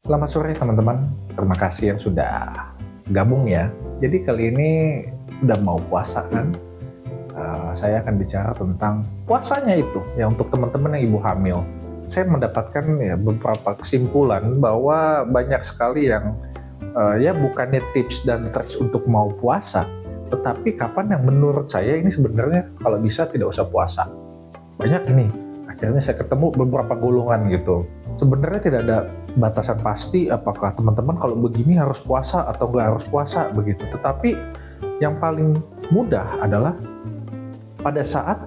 Selamat sore teman-teman, terima kasih yang sudah gabung ya. Jadi kali ini udah mau puasa kan, saya akan bicara tentang puasanya itu ya untuk teman-teman yang ibu hamil. Saya mendapatkan ya beberapa kesimpulan bahwa banyak sekali yang ya bukannya tips dan trik untuk mau puasa, tetapi kapan yang menurut saya ini sebenarnya kalau bisa tidak usah puasa. Banyak ini, akhirnya saya ketemu beberapa golongan gitu. Sebenarnya tidak ada batasan pasti apakah teman-teman kalau begini harus puasa atau nggak harus puasa begitu. Tetapi yang paling mudah adalah pada saat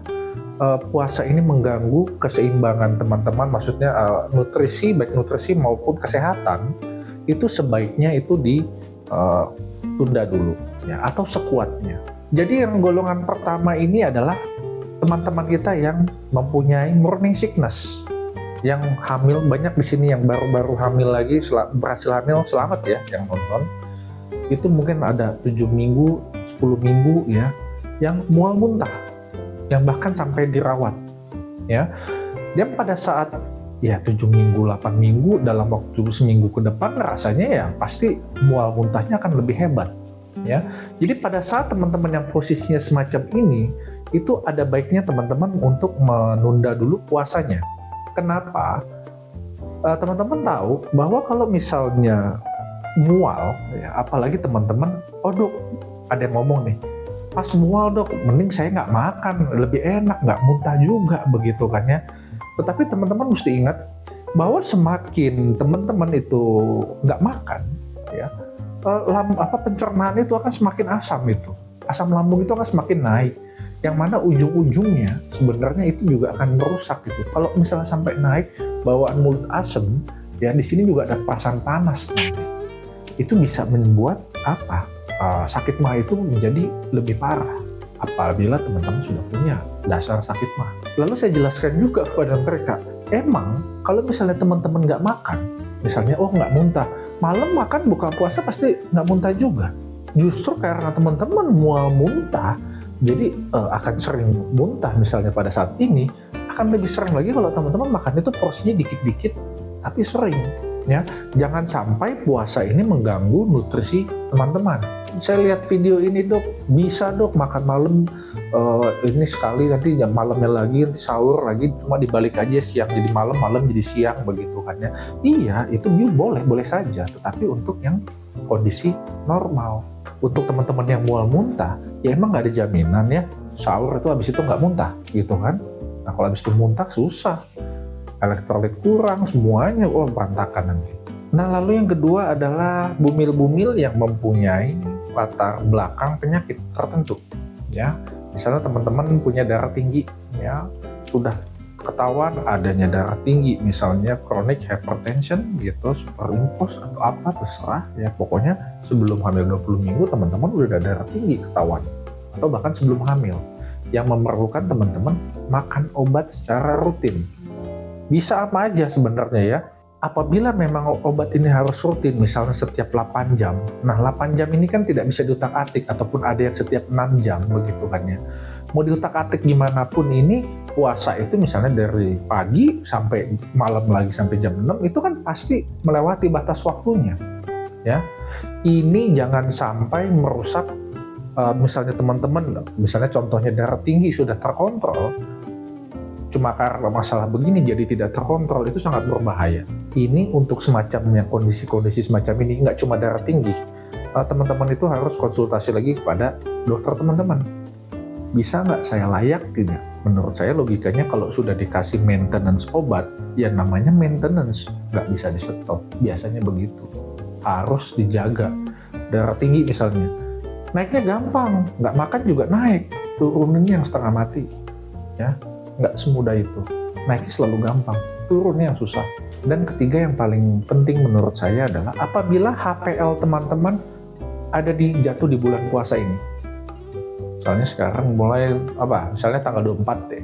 puasa ini mengganggu keseimbangan teman-teman, maksudnya nutrisi, baik nutrisi maupun kesehatan, itu sebaiknya itu ditunda dulu ya, atau sekuatnya. Jadi yang golongan pertama ini adalah teman-teman kita yang mempunyai morning sickness, yang hamil. Banyak di sini yang baru-baru hamil lagi, berhasil hamil, selamat ya yang nonton. Itu mungkin ada 7 minggu, 10 minggu ya, yang mual muntah, yang bahkan sampai dirawat ya. Dan pada saat ya 7 minggu, 8 minggu, dalam waktu seminggu ke depan rasanya ya pasti mual muntahnya akan lebih hebat ya. Jadi pada saat teman-teman yang posisinya semacam ini, itu ada baiknya teman-teman untuk menunda dulu puasanya. Kenapa? Teman-teman tahu bahwa kalau misalnya mual, ya, apalagi teman-teman, oh dok, ada yang ngomong nih, pas mual dok, mending saya nggak makan, lebih enak, nggak muntah juga, begitu kan ya. Tetapi teman-teman mesti ingat bahwa semakin teman-teman itu nggak makan, ya, pencernaan itu akan semakin asam lambung itu akan semakin naik, yang mana ujung-ujungnya sebenarnya itu juga akan merusak gitu. Kalau misalnya sampai naik bawaan mulut asam, ya di sini juga ada perasaan panas nanti. Itu bisa membuat sakit mah itu menjadi lebih parah apabila teman-teman sudah punya dasar sakit mah. Lalu saya jelaskan juga kepada mereka, emang kalau misalnya teman-teman nggak makan, misalnya nggak muntah, malam makan buka puasa pasti nggak muntah juga. Justru karena teman-teman mual muntah, jadi akan sering muntah misalnya pada saat ini, akan lebih sering lagi kalau teman-teman makan itu porsinya dikit-dikit tapi sering ya. Jangan sampai puasa ini mengganggu nutrisi teman-teman. Saya lihat video ini dok, bisa dok makan malam ini sekali, nanti jam malamnya lagi, nanti sahur lagi, cuma dibalik aja siang jadi malam, malam jadi siang begitu kan ya. Iya, itu boleh saja, tetapi untuk yang kondisi normal. Untuk teman-teman yang mual muntah, ya emang nggak ada jaminan ya sahur itu habis itu nggak muntah gitu kan. Nah kalau habis itu muntah susah, elektrolit kurang, semuanya berantakan nanti. Nah lalu yang kedua adalah bumil-bumil yang mempunyai latar belakang penyakit tertentu ya. Misalnya teman-teman punya darah tinggi ya, sudah ketahuan adanya darah tinggi, misalnya chronic hypertension gitu, superimpos atau apa terserah ya, pokoknya sebelum hamil 20 minggu teman-teman udah ada darah tinggi ketahuan, atau bahkan sebelum hamil, yang memerlukan teman-teman makan obat secara rutin. Bisa apa aja sebenarnya ya. Apabila memang obat ini harus rutin, misalnya setiap 8 jam. Nah 8 jam ini kan tidak bisa diutak-atik, ataupun ada yang setiap 6 jam begitu kan ya. Mau diutak-atik gimana pun ini, puasa itu misalnya dari pagi sampai malam lagi sampai jam 6, itu kan pasti melewati batas waktunya ya. Ini jangan sampai merusak, misalnya teman-teman, misalnya contohnya darah tinggi sudah terkontrol, cuma karena masalah begini jadi tidak terkontrol, itu sangat berbahaya. Ini untuk semacamnya kondisi-kondisi semacam ini, nggak cuma darah tinggi, teman-teman itu harus konsultasi lagi kepada dokter teman-teman. Bisa nggak saya layak tidak? Menurut saya logikanya kalau sudah dikasih maintenance obat, ya namanya maintenance, nggak bisa di stop, biasanya begitu. Harus dijaga. Darah tinggi misalnya, naiknya gampang, nggak makan juga naik, turunnya yang setengah mati ya. Nggak semudah itu, naiknya selalu gampang, turunnya yang susah. Dan ketiga yang paling penting menurut saya adalah apabila HPL teman-teman ada jatuh di bulan puasa ini. Misalnya sekarang mulai misalnya tanggal 24 deh,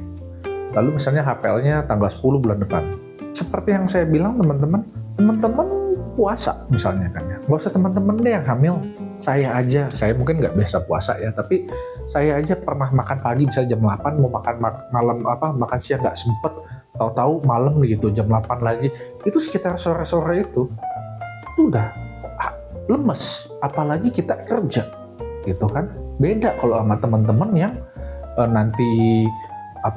lalu misalnya HPL-nya tanggal 10 bulan depan. Seperti yang saya bilang teman-teman puasa misalnya kan ya, nggak usah teman-teman deh yang hamil, saya mungkin nggak biasa puasa ya, tapi saya aja pernah makan pagi bisa jam 8, mau makan malam makan siang nggak sempet, tahu-tahu malam gitu jam 8 lagi, itu sekitar sore-sore itu tuh udah lemes, apalagi kita kerja gitu kan. Beda kalau sama teman-teman yang nanti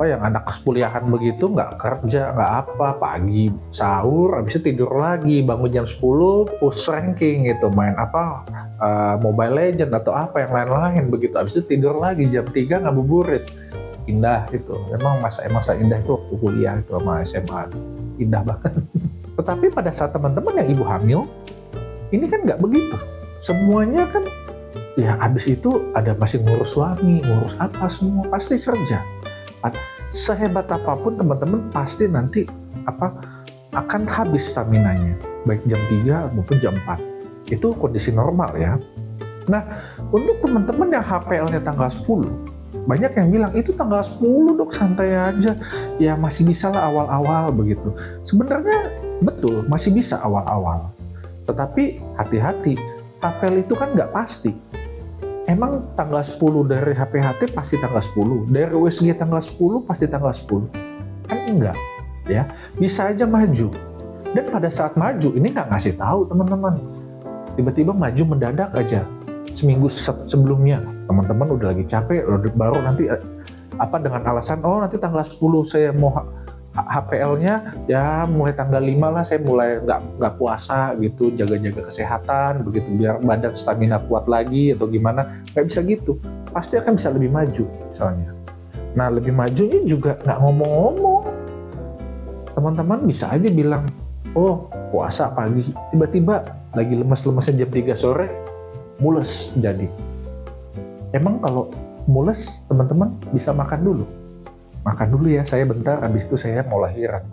yang anak kuliahan begitu, nggak kerja nggak apa, pagi sahur habis itu tidur lagi, bangun jam 10 push ranking gitu, main Mobile Legend atau apa yang lain-lain begitu, habis itu tidur lagi jam 3 ngabuburit. Indah itu, memang masa indah itu waktu kuliah itu sama SMA, indah banget. Tetapi pada saat teman-teman yang ibu hamil ini kan nggak begitu, semuanya kan ya habis itu ada masih ngurus suami, ngurus apa, semua pasti kerja. Sehebat apapun teman-teman pasti nanti akan habis staminanya, baik jam 3 maupun jam 4. Itu kondisi normal ya. Nah, untuk teman-teman yang HPL-nya tanggal 10, banyak yang bilang itu tanggal 10 dok, santai aja, ya masih bisa lah awal-awal begitu. Sebenarnya betul, masih bisa awal-awal, tetapi hati-hati, HPL itu kan nggak pasti. Emang tanggal 10 dari HPHT pasti tanggal 10, dari USG tanggal 10 pasti tanggal 10? Kan enggak, ya. Bisa aja maju. Dan pada saat maju, ini nggak ngasih tahu teman-teman. Tiba-tiba maju mendadak aja. Seminggu sebelumnya, teman-teman udah lagi capek, baru nanti dengan alasan, nanti tanggal 10 saya mau HPL-nya ya mulai tanggal 5 lah, saya mulai nggak puasa gitu, jaga-jaga kesehatan begitu biar badan stamina kuat lagi atau gimana. Nggak bisa gitu, pasti akan bisa lebih maju misalnya. Nah, lebih maju ini juga nggak ngomong-ngomong, teman-teman bisa aja bilang, puasa pagi, tiba-tiba lagi lemes-lemesnya jam 3 sore mules jadi. Emang kalau mules teman-teman bisa makan dulu ya, saya bentar, habis itu saya mau lahiran.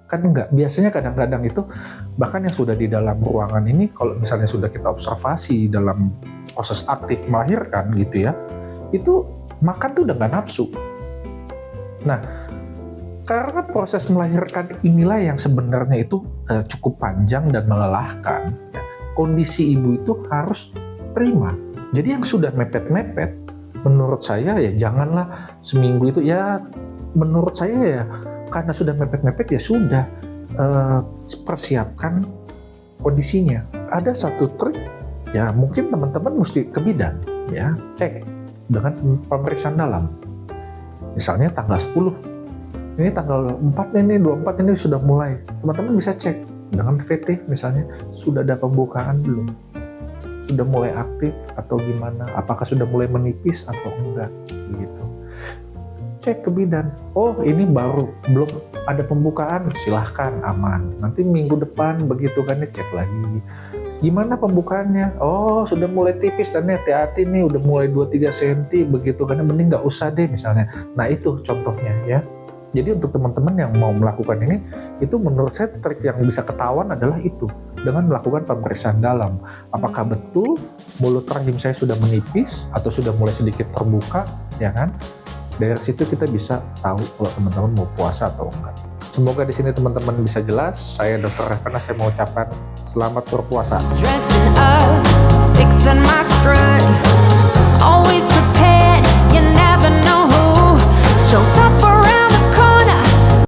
Kan enggak, biasanya kadang-kadang itu bahkan yang sudah di dalam ruangan ini, kalau misalnya sudah kita observasi dalam proses aktif melahirkan gitu ya, itu makan tuh udah nggak nafsu. Nah, karena proses melahirkan inilah yang sebenarnya itu cukup panjang dan melelahkan, ya, kondisi ibu itu harus prima. Jadi yang sudah mepet-mepet, menurut saya ya janganlah seminggu itu, ya menurut saya ya karena sudah mepet-mepet ya sudah, persiapkan kondisinya. Ada satu trik ya, mungkin teman-teman mesti ke bidan ya, cek dengan pemeriksaan dalam. Misalnya tanggal 10, ini tanggal 4 ini, 24 ini sudah mulai, teman-teman bisa cek dengan VT misalnya, sudah ada pembukaan belum, sudah mulai aktif atau gimana, apakah sudah mulai menipis atau enggak begitu. Cek ke bidan, ini baru belum ada pembukaan, silahkan aman, nanti minggu depan begitu kan ya, cek lagi gimana pembukaannya, sudah mulai tipis dan hati-hati nih, udah mulai 2-3 cm begitu kan, mending nggak usah deh misalnya. Nah itu contohnya ya. Jadi untuk teman-teman yang mau melakukan ini, itu menurut saya trik yang bisa ketahuan adalah itu, dengan melakukan pemeriksaan dalam. Apakah betul mulut rahim saya sudah menipis atau sudah mulai sedikit terbuka, ya kan? Dari situ kita bisa tahu kalau teman-teman mau puasa atau enggak. Semoga di sini teman-teman bisa jelas. Saya Dr. Revena, saya mengucapkan selamat berpuasa. Dressing up, fixing my strut, always prepared, you never know who shows up for